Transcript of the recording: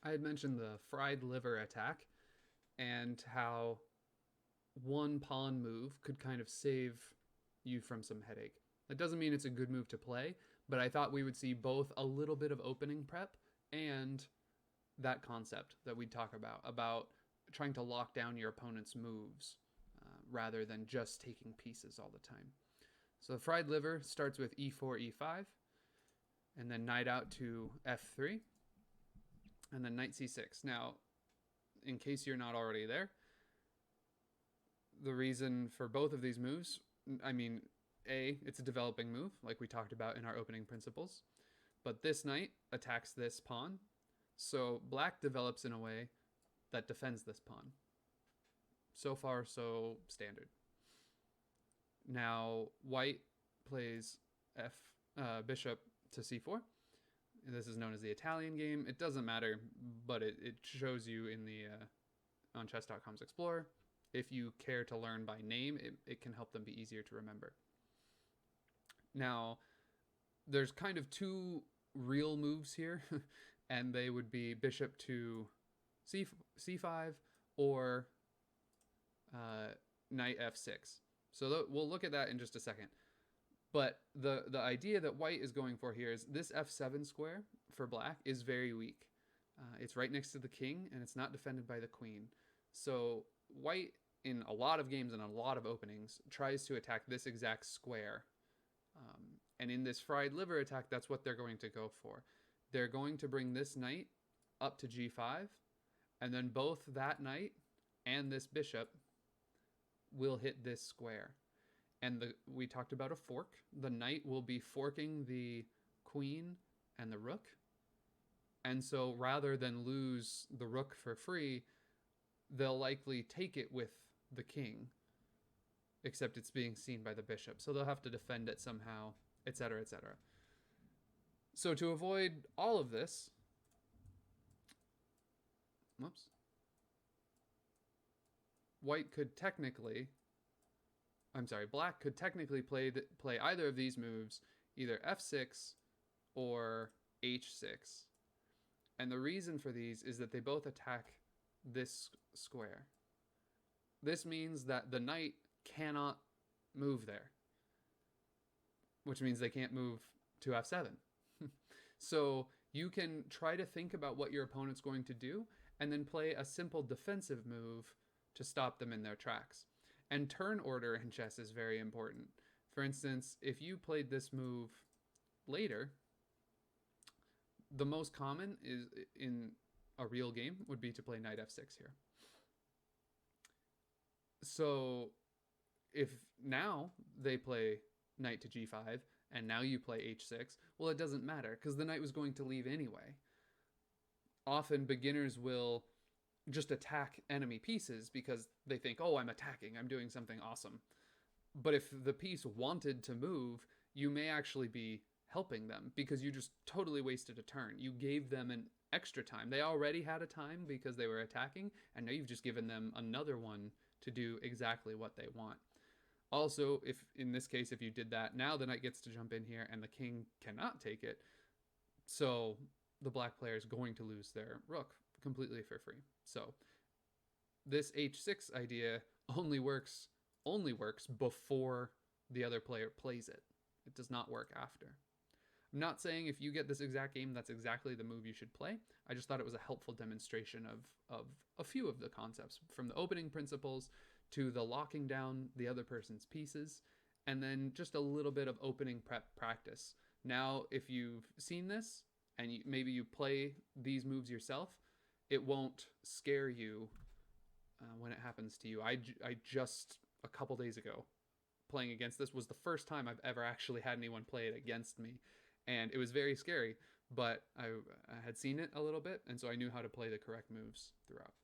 I had mentioned the fried liver attack and how one pawn move could kind of save you from some headache. That doesn't mean it's a good move to play, but I thought we would see both a little bit of opening prep and that concept that we'd talk about trying to lock down your opponent's moves rather than just taking pieces all the time. So the fried liver starts with e4, e5, and then knight out to f3, and then knight c6. Now, in case you're not already there, the reason for both of these moves, I mean, it's a developing move, like we talked about in our opening principles, but this knight attacks this pawn, so black develops in a way that defends this pawn. So far, so standard. Now, white plays bishop to c4. This is known as the Italian game. It doesn't matter, but it shows you in the on chess.com's Explorer. If you care to learn by name, it can help them be easier to remember. Now, there's kind of two real moves here, and they would be bishop to c5 or knight f6. So we'll look at that in just a second. But the idea that white is going for here is this f7 square for black is very weak. It's right next to the king, and it's not defended by the queen. So white, in a lot of games and a lot of openings, tries to attack this exact square. And in this fried liver attack, that's what they're going to go for. They're going to bring this knight up to g5, and then both that knight and this bishop will hit this square. And we talked about a fork. The knight will be forking the queen and the rook. And so rather than lose the rook for free, they'll likely take it with the king, except it's being seen by the bishop. So they'll have to defend it somehow, etc., etc. So to avoid all of this, whoops, white could technically, black could technically play either of these moves, either f6 or h6. And the reason for these is that they both attack this square. This means that the knight cannot move there, which means they can't move to f7. So you can try to think about what your opponent's going to do and then play a simple defensive move to stop them in their tracks. And turn order in chess is very important. For instance, if you played this move later, the most common is in a real game would be to play knight f6 here. So if now they play knight to g5 and now you play h6, well, it doesn't matter because the knight was going to leave anyway. Often beginners will just attack enemy pieces because they think, oh, I'm attacking, I'm doing something awesome. But if the piece wanted to move, you may actually be helping them because you just totally wasted a turn. You gave them an extra time. They already had a time because they were attacking, and now you've just given them another one to do exactly what they want. Also, if in this case, if you did that, now the knight gets to jump in here and the king cannot take it. So the black player is going to lose their rook completely for free. So this h6 idea only works before the other player plays it. It does not work after. I'm not saying if you get this exact game, that's exactly the move you should play. I just thought it was a helpful demonstration of a few of the concepts, from the opening principles to the locking down the other person's pieces, and then just a little bit of opening prep practice. Now, if you've seen this and maybe you play these moves yourself, it won't scare you when it happens to you. I just a couple days ago playing against this was the first time I've ever actually had anyone play it against me, and it was very scary, but I had seen it a little bit, and so I knew how to play the correct moves throughout.